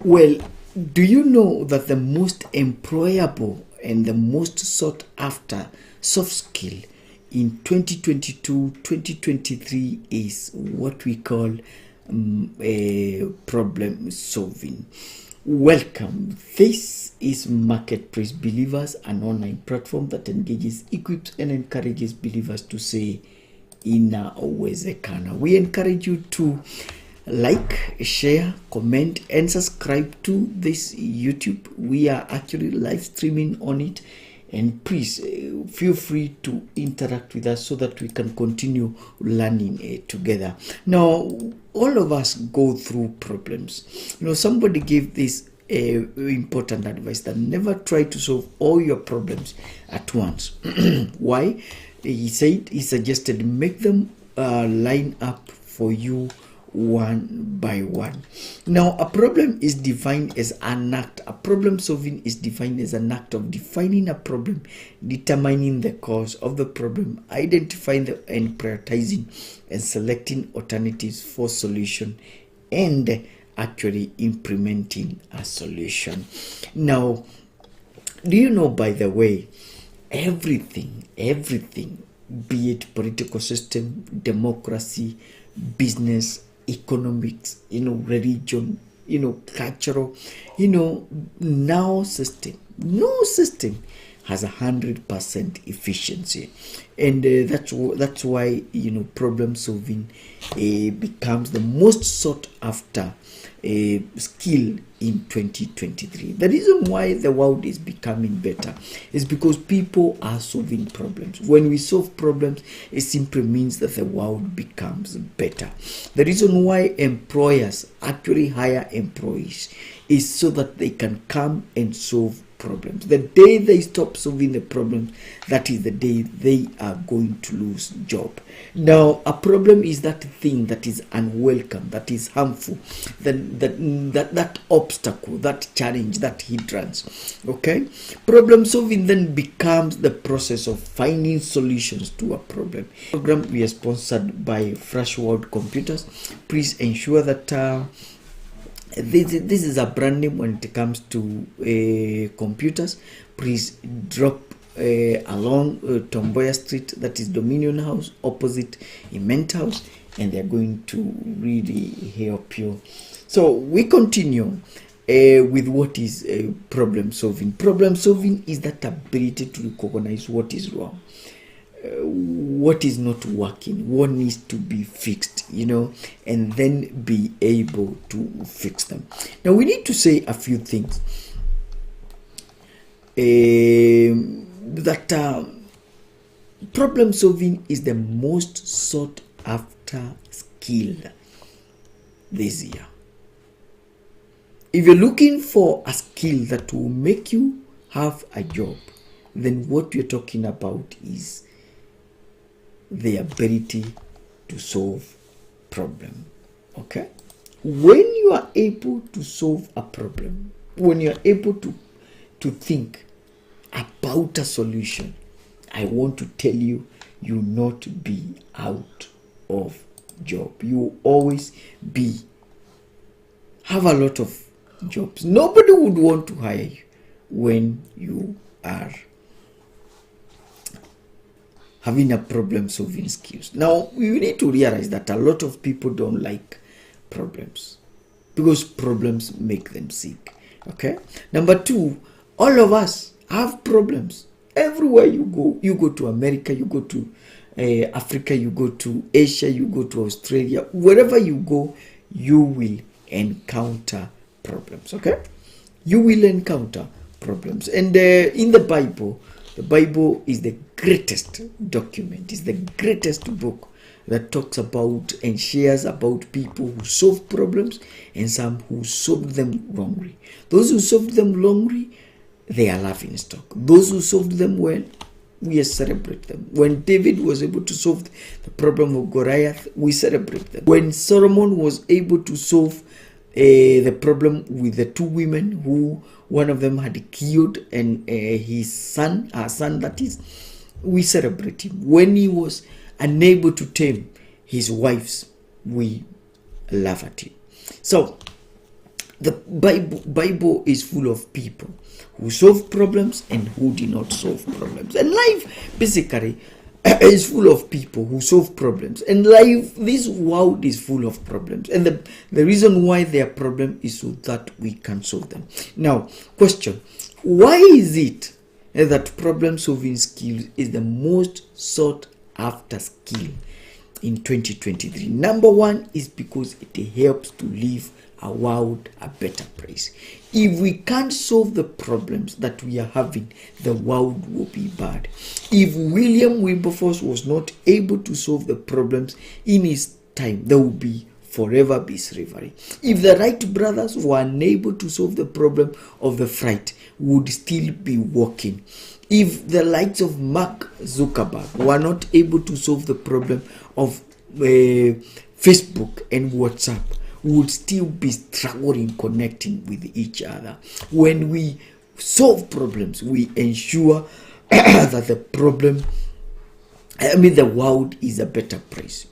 Well, do you know that the most employable and the most sought after soft skill in 2022-2023 is what we call problem solving? Welcome. This is Marketplace Believers, an online platform that engages, equips, and encourages believers to say, Inawezekana. We encourage you to like, share, comment, and subscribe to this YouTube. We are actually live streaming on it, and please feel free to interact with us so that we can continue learning together. Now, all of us go through problems. Somebody gave this important advice that never try to solve all your problems at once. Why? He suggested make them line up for you one by one. Now, a problem is defined as an act. A problem solving is defined as an act of defining a problem, determining the cause of the problem, identifying and prioritizing, and selecting alternatives for solution, and actually implementing a solution. Now, do you know, by the way, everything, be it political system, democracy, business, economics, religion, cultural, no system has 100% efficiency, and that's why problem solving becomes the most sought after skill in 2023. The reason why the world is becoming better is because people are solving problems. When we solve problems, it simply means that the world becomes better. The reason why employers actually hire employees is so that they can come and solve problems. The day they stop solving the problem, that is the day they are going to lose job. Now, a problem is that thing that is unwelcome, that is harmful, that obstacle, that challenge, that hindrance. Okay, problem solving then becomes the process of finding solutions to a problem. Program we are sponsored by Fresh World Computers. Please ensure that this is a brand name when it comes to computers. Please drop along Tomboya Street, that is Dominion House, opposite Imment House, and they're going to really help you. So we continue with what is problem solving. Problem solving is that ability to recognize what is wrong, what is not working, what needs to be fixed, and then be able to fix them. Now, we need to say a few things. That problem solving is the most sought after skill this year. If you're looking for a skill that will make you have a job, then what we're talking about is the ability to solve problem. Okay, when you are able to solve a problem, when you are able to think about a solution, I want to tell you, you will not be out of job. You will always have a lot of jobs. Nobody would want to hire you when you are having a problem solving skills. Now, we need to realize that a lot of people don't like problems because problems make them sick. Okay. Number two, all of us have problems. Everywhere you go to America, you go to Africa, you go to Asia, you go to Australia, wherever you go, you will encounter problems. Okay. You will encounter problems. And in the Bible is the greatest document, is the greatest book that talks about and shares about people who solve problems and some who solved them wrongly. Those who solved them wrongly, they are laughing stock. Those who solved them well, we celebrate them. When David was able to solve the problem of Goliath, we celebrate them. When Solomon was able to solve the problem with the two women who one of them had killed and his son, that is, we celebrate him. When he was unable to tame his wives, we laugh at him. So The Bible is full of people who solve problems and who do not solve problems. And life basically is full of people who solve problems. And life, this world is full of problems. And the reason why there are problems is so that we can solve them. Now, question, why is it that problem solving skills is the most sought after skill in 2023? Number one is because it helps to live a world a better place. If we can't solve the problems that we are having, the world will be bad. If William Wilberforce was not able to solve the problems in his time, there will be forever be slavery. If the Wright brothers were unable to solve the problem of the flight, would still be walking. If the likes of Mark Zuckerberg were not able to solve the problem of Facebook and WhatsApp, would still be struggling connecting with each other. When we solve problems, we ensure that the world is a better place.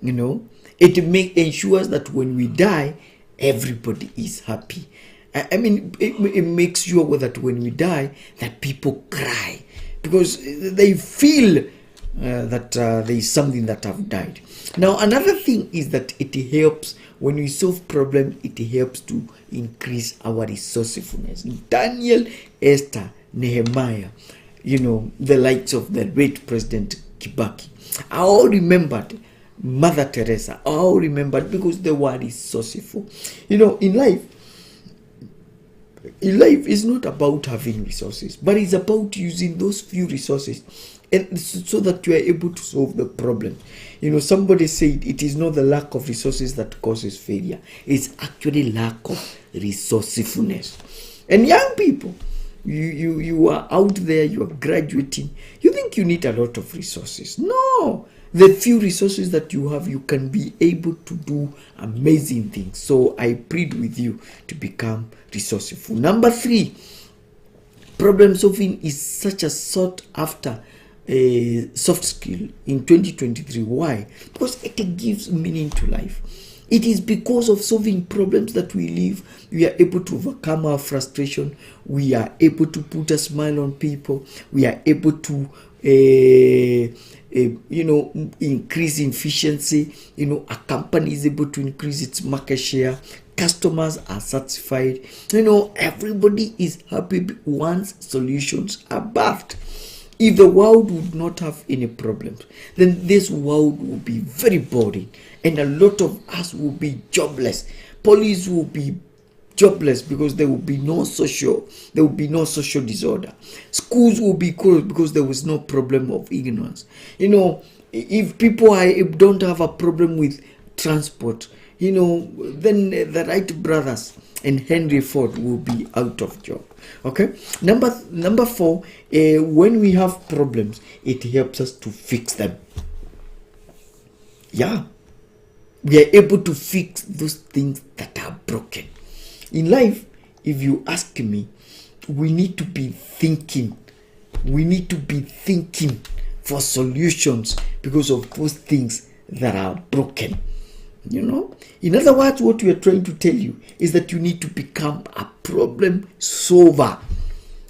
You know, it ensures that when we die, everybody is happy. It makes sure that when we die, that people cry because they feel that there is something that have died. Now, another thing is that it helps when we solve problems. It helps to increase our resourcefulness. Daniel, Esther, Nehemiah, the likes of the great President Kibaki. I all remembered Mother Teresa. I all remembered because they were resourceful. In life is not about having resources, but it's about using those few resources and so that you are able to solve the problem. Somebody said it is not the lack of resources that causes failure. It's actually lack of resourcefulness. And young people, you are out there, you are graduating, you think you need a lot of resources. No, the few resources that you have, you can be able to do amazing things. So I plead with you to become resourceful. Number 3, problem solving is such a sought after a soft skill in 2023. Why? Because it gives meaning to life. It is because of solving problems that we live. We are able to overcome our frustration. We are able to put a smile on people. We are able to increase efficiency. A company is able to increase its market share. Customers are satisfied. Everybody is happy once solutions are birthed. If the world would not have any problems, then this world will be very boring, and a lot of us will be jobless. Police will be jobless because there will be no social disorder. Schools will be closed because there was no problem of ignorance. If people don't have a problem with transport, then the Wright brothers and Henry Ford will be out of job. Okay. Number 4, when we have problems, it helps us to fix them. Yeah, we are able to fix those things that are broken. In life, if you ask me, we need to be thinking. We need to be thinking for solutions because of those things that are broken. In other words, what we are trying to tell you is that you need to become a problem solver.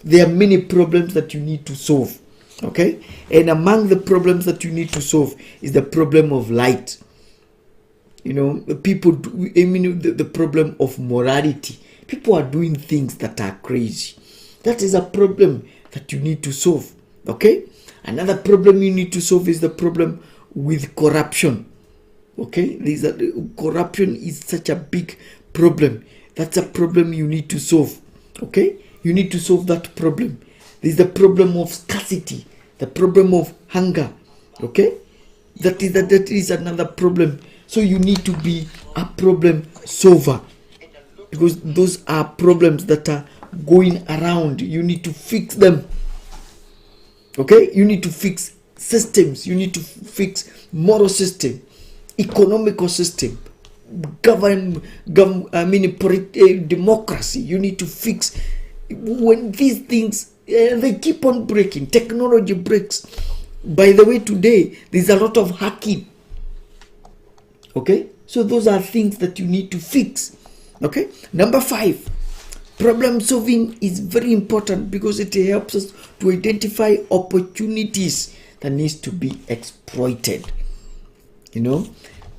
There are many problems that you need to solve. Okay? And among the problems that you need to solve is the problem of light. The problem of morality. People are doing things that are crazy. That is a problem that you need to solve. Okay? Another problem you need to solve is the problem with corruption. Okay, corruption is such a big problem. That's a problem you need to solve. Okay, you need to solve that problem. There's the problem of scarcity, the problem of hunger. Okay, that is another problem. So you need to be a problem solver because those are problems that are going around. You need to fix them. Okay, you need to fix systems. You need to fix moral system, economical system, democracy. You need to fix. When these things they keep on breaking, technology breaks. By the way, today there's a lot of hacking. Okay, so those are things that you need to fix. Okay. Number 5, problem solving is very important because it helps us to identify opportunities that needs to be exploited. You know,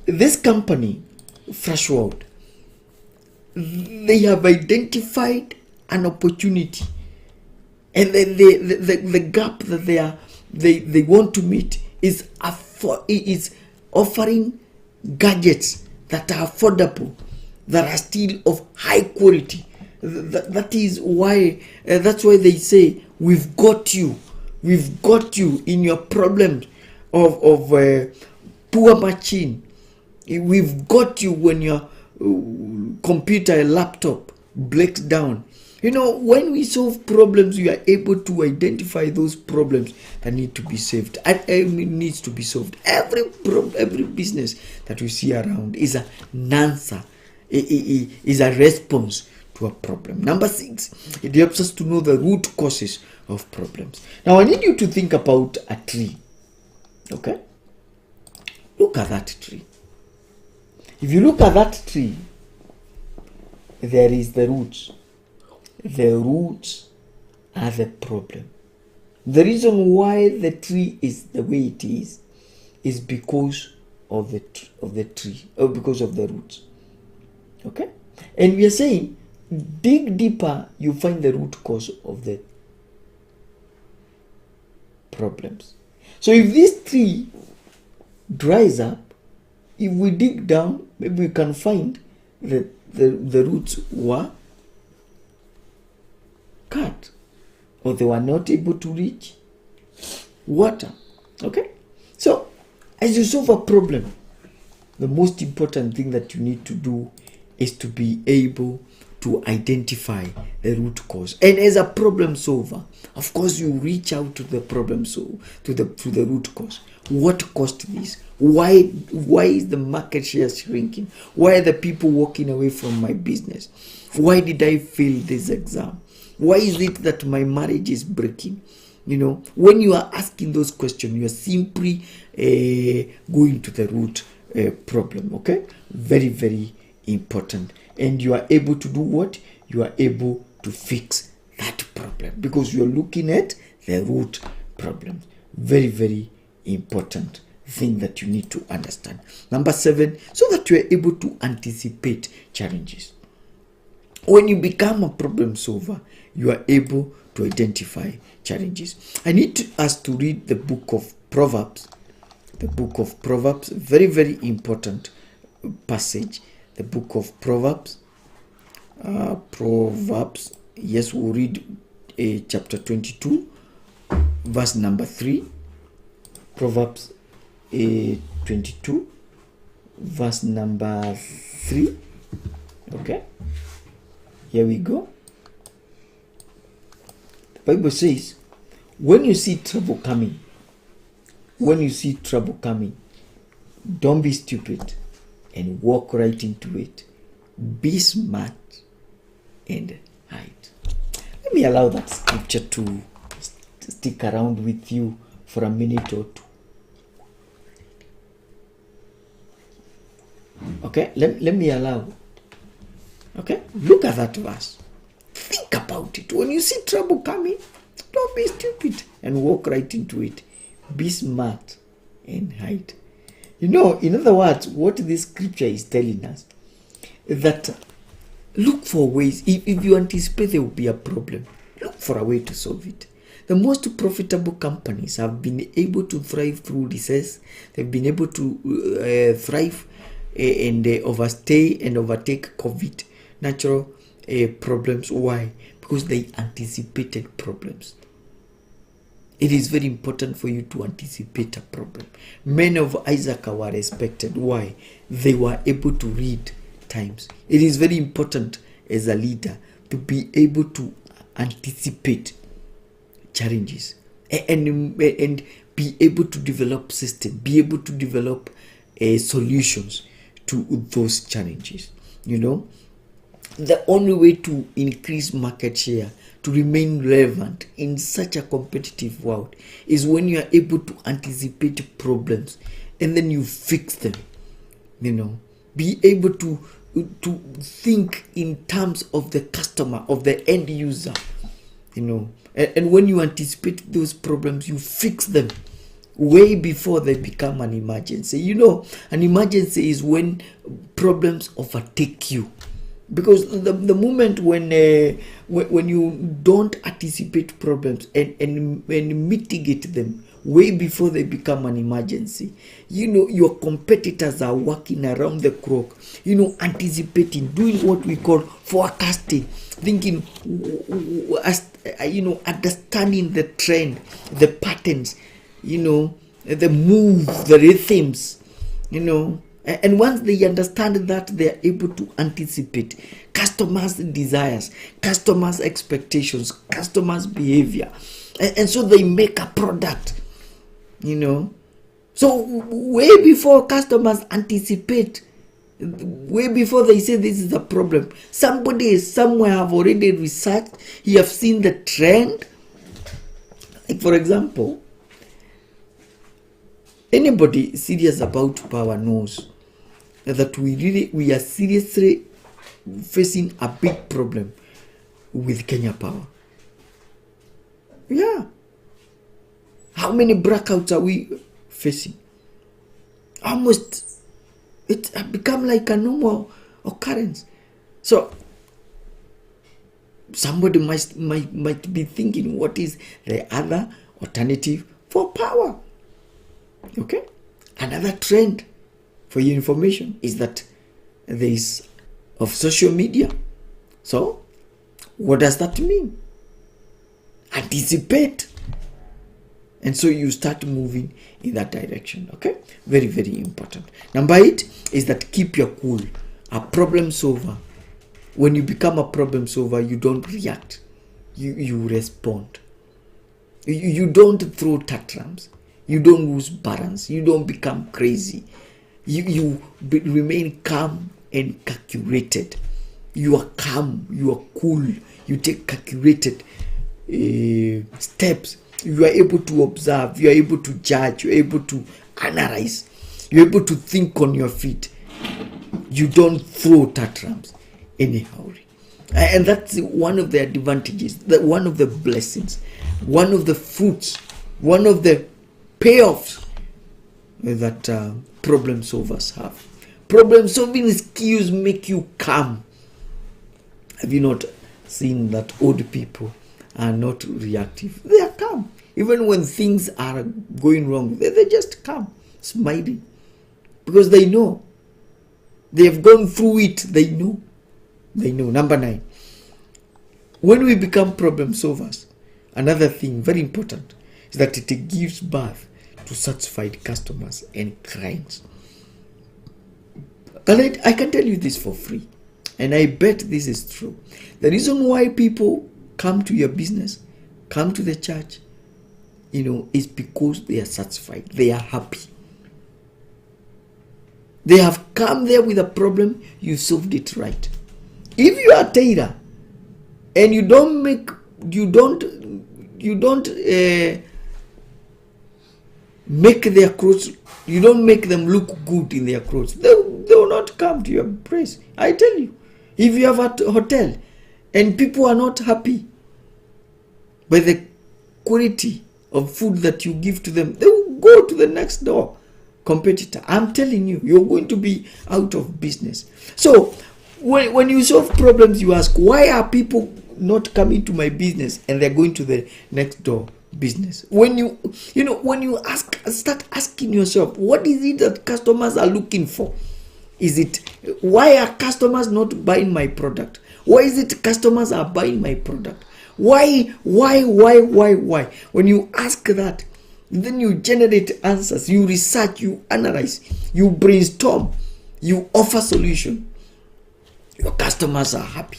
this company, Freshworld, they have identified an opportunity, and then the gap that they want to meet is offering gadgets that are affordable, that are still of high quality. That is why that's why they say we've got you in your problems of poor machine. We've got you when your computer, laptop breaks down. You know, when we solve problems, we are able to identify those problems that need to be solved. And needs to be solved. Every business that we see around is an answer, is a response to a problem. Number 6, it helps us to know the root causes of problems. Now, I need you to think about a tree. Okay? Look at that tree. If you look at that tree, there is the roots. The roots are the problem. The reason why the tree is the way it is because of the tree, or because of the roots. Okay? And we are saying, dig deeper, you find the root cause of the problems. So if this tree dries up, if we dig down, maybe we can find that the roots were cut, or they were not able to reach water. Okay? So, as you solve a problem, the most important thing that you need to do is to be able to identify the root cause. And as a problem solver, of course, you reach out to the problem to the root cause. What caused this? Why is the market share shrinking? Why are the people walking away from my business? Why did I fail this exam? Why is it that my marriage is breaking? You know, when you are asking those questions, you are simply going to the root problem. Okay, very, very important. And you are able to do what? You are able to fix that problem because you are looking at the root problem. Very, very important thing that you need to understand. Number 7, so that you are able to anticipate challenges. When you become a problem solver, you are able to identify challenges. I need us to read the book of Proverbs. The book of Proverbs, very, very important passage. The book of Proverbs. Proverbs, yes, we'll read chapter 22, verse number 3. Proverbs 22, verse number 3. Okay, here we go. The Bible says, when you see trouble coming, don't be stupid and walk right into it. Be smart and hide. Let me allow that scripture to stick around with you for a minute or two. Okay, let me allow. Okay, look at that verse. Think about it. When you see trouble coming, don't be stupid and walk right into it. Be smart and hide. You know, in other words, what this scripture is telling us is that look for ways. If you anticipate there will be a problem, look for a way to solve it. The most profitable companies have been able to thrive through recess. They've been able to thrive and overstay and overtake COVID, natural problems. Why? Because they anticipated problems. It is very important for you to anticipate a problem. Men of Isaac were respected. Why? They were able to read times. It is very important as a leader to be able to anticipate challenges and be able to develop systems, be able to develop solutions to those challenges. You know, the only way to increase market share, to remain relevant in such a competitive world, is when you are able to anticipate problems and then you fix them. You know, be able to to think in terms of the customer, of the end user, and when you anticipate those problems, you fix them way before they become an emergency. An emergency is when problems overtake you, because the moment when you don't anticipate problems and mitigate them way before they become an emergency, your competitors are working around the clock, anticipating, doing what we call forecasting, thinking, understanding the trend, the patterns, the move, the rhythms, and once they understand that, they are able to anticipate customers' desires, customers' expectations, customers' behavior, and so they make a product, so way before customers anticipate, way before they say this is a problem, somebody somewhere have already researched, he have seen the trend. Like, for example, anybody serious about power knows that we are seriously facing a big problem with Kenya Power. Yeah. How many blackouts are we facing? Almost, it has become like a normal occurrence. So somebody might be thinking, what is the other alternative for power? Okay. Another trend, for your information, is that there is of social media. So what does that mean? Anticipate. And so you start moving in that direction. Okay. Very, very important. Number 8 is that keep your cool. A problem solver. When you become a problem solver, you don't react. You respond. You don't throw tantrums. You don't lose balance. You don't become crazy. You remain calm and calculated. You are calm. You are cool. You take calculated steps. You are able to observe. You are able to judge. You are able to analyze. You are able to think on your feet. You don't throw tantrums anyhow. And that's one of the advantages, one of the blessings, one of the fruits, one of the payoffs that problem solvers have. Problem solving skills make you calm. Have you not seen that old people are not reactive? They are calm. Even when things are going wrong, they're just calm, smiling. Because they know. They have gone through it. They know. Number 9. When we become problem solvers, another thing very important is that it gives birth to satisfied customers and clients. And I can tell you this for free, and I bet this is true. The reason why people come to your business, come to the church, is because they are satisfied. They are happy. They have come there with a problem, you solved it right. If you are a tailor and you don't make their clothes, you don't make them look good in their clothes, they will not come to your place. I tell you, if you have a hotel and people are not happy by the quality of food that you give to them, they will go to the next door competitor. I'm telling you, you're going to be out of business. So when you solve problems, you ask, why are people not coming to my business and they're going to the next door business? When you start asking yourself, what is it that customers are looking for? Why are customers not buying my product? Why is it customers are buying my product? Why? When you ask that, then you generate answers, you research, you analyze, you brainstorm, you offer solution. Your customers are happy.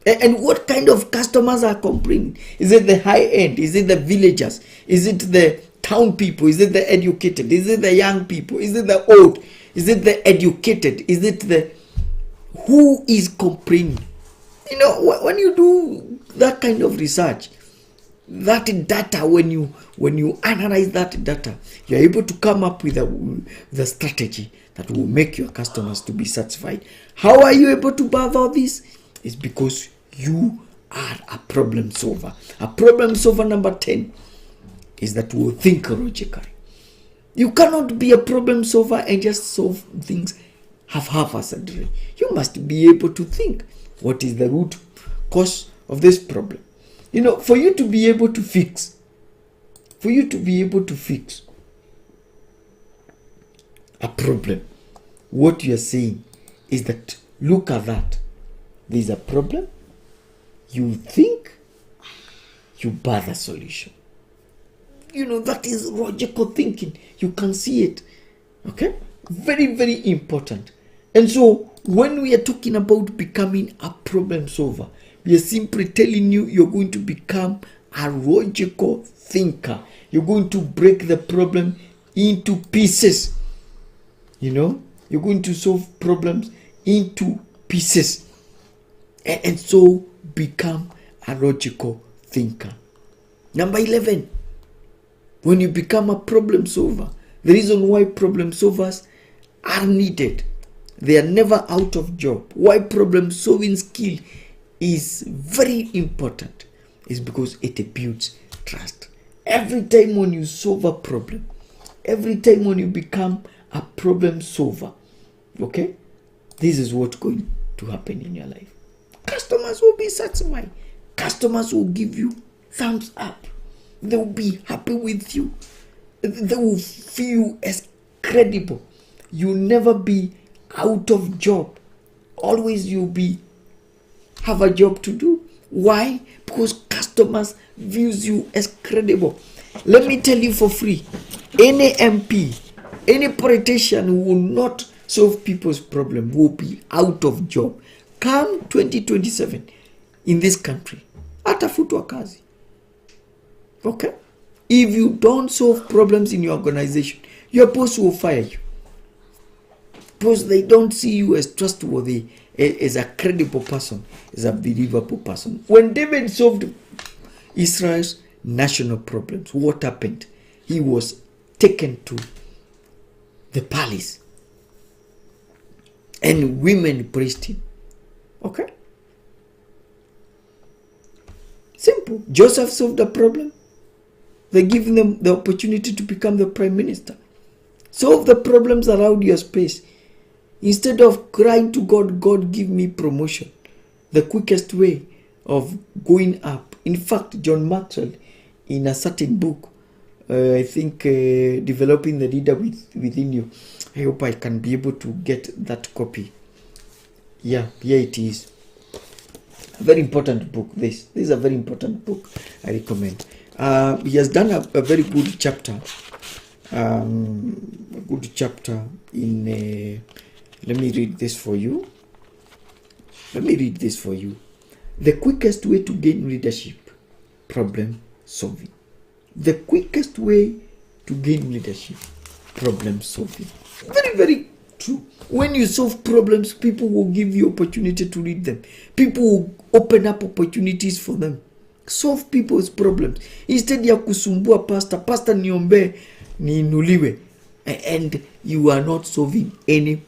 And what kind of customers are complaining? Is it the high end? Is it the villagers? Is it the town people? Is it the educated? Is it the young people? Is it the old? Is it the educated? Is it who is complaining? When you do that kind of research, that data, when you analyze that data, you're able to come up with the strategy that will make your customers to be satisfied. How are you able to birth all this? It's because you are a problem solver. A problem solver number 10 is that will think logically. You cannot be a problem solver and just solve things haphazardly. You must be able to think, what is the root cause of this problem? You know, for you to be able to fix a problem, what you are saying is that, look at that. There's a problem. You think, you birth a solution. You know, that is logical thinking. You can see it. Okay? Very, very important. And so, when we are talking about becoming a problem solver, we are simply telling you you're going to become a logical thinker. You're going to break the problem into pieces. You know, you're going to solve problems into pieces. And so become a logical thinker. Number 11, when you become a problem solver, the reason why problem solvers are needed, they are never out of job. Why problem solving skill is very important is because it builds trust. Every time when you solve a problem, every time when you become a problem solver, okay, this is what's going to happen in your life. Customers will be satisfied. Customers will give you thumbs up. They will be happy with you. They will feel you as credible. You'll never be out of job. Always you'll have a job to do. Why? Because customers views you as credible. Let me tell you for free, any MP, any politician who will not solve people's problem will be out of job. Come 2027 in this country, atafutwa kazi. Okay? If you don't solve problems in your organization, your boss will fire you. Because they don't see you as trustworthy, as a credible person, as a believable person. When David solved Israel's national problems, what happened? He was taken to the palace. And women praised him. Okay? Simple. Joseph solved the problem. They give them the opportunity to become the prime minister. Solve the problems around your space. Instead of crying to God, God give me promotion. The quickest way of going up. In fact, John Maxwell, in a certain book, I think Developing the Leader Within You, I hope I can be able to get that copy. Yeah, here it is. A very important book. This is a very important book. I recommend. He has done a very good chapter. A good chapter in. Let me read this for you. The quickest way to gain leadership, problem solving. The quickest way to gain leadership, problem solving. Very, very true. When you solve problems, people will give you opportunity to lead them. People will open up opportunities for them. Solve people's problems. Instead ya kusumbua pastor niombe niinuliwe. And you are not solving any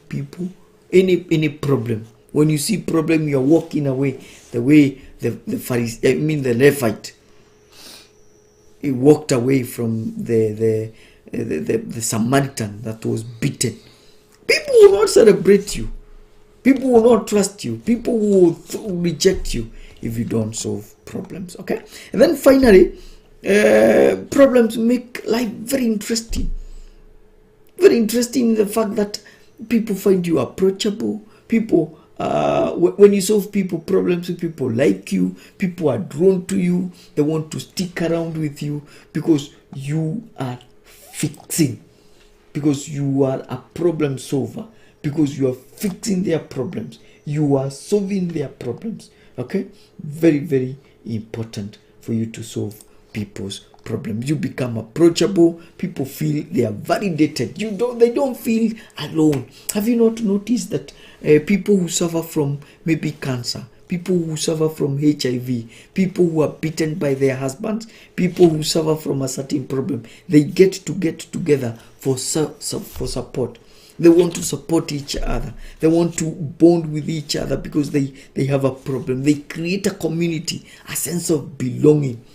any problem. When you see problem, you are walking away the way the Levite, he walked away from the Samaritan that was beaten. People will not celebrate you. People will not trust you. People will reject you if you don't solve problems. Okay? And then finally, problems make life very interesting. Very interesting in the fact that people find you approachable. People, when you solve people problems, people like you. People are drawn to you. They want to stick around with you because you are fixing. Because you are a problem solver. Because you are fixing their problems. You are solving their problems. Okay? Very, very important for you to solve people's problems. You become approachable. People feel they are validated. They don't feel alone. Have you not noticed that people who suffer from maybe cancer, people who suffer from HIV, people who are beaten by their husbands, people who suffer from a certain problem. They get together for support. They want to support each other. They want to bond with each other because they have a problem. They create a community, a sense of belonging.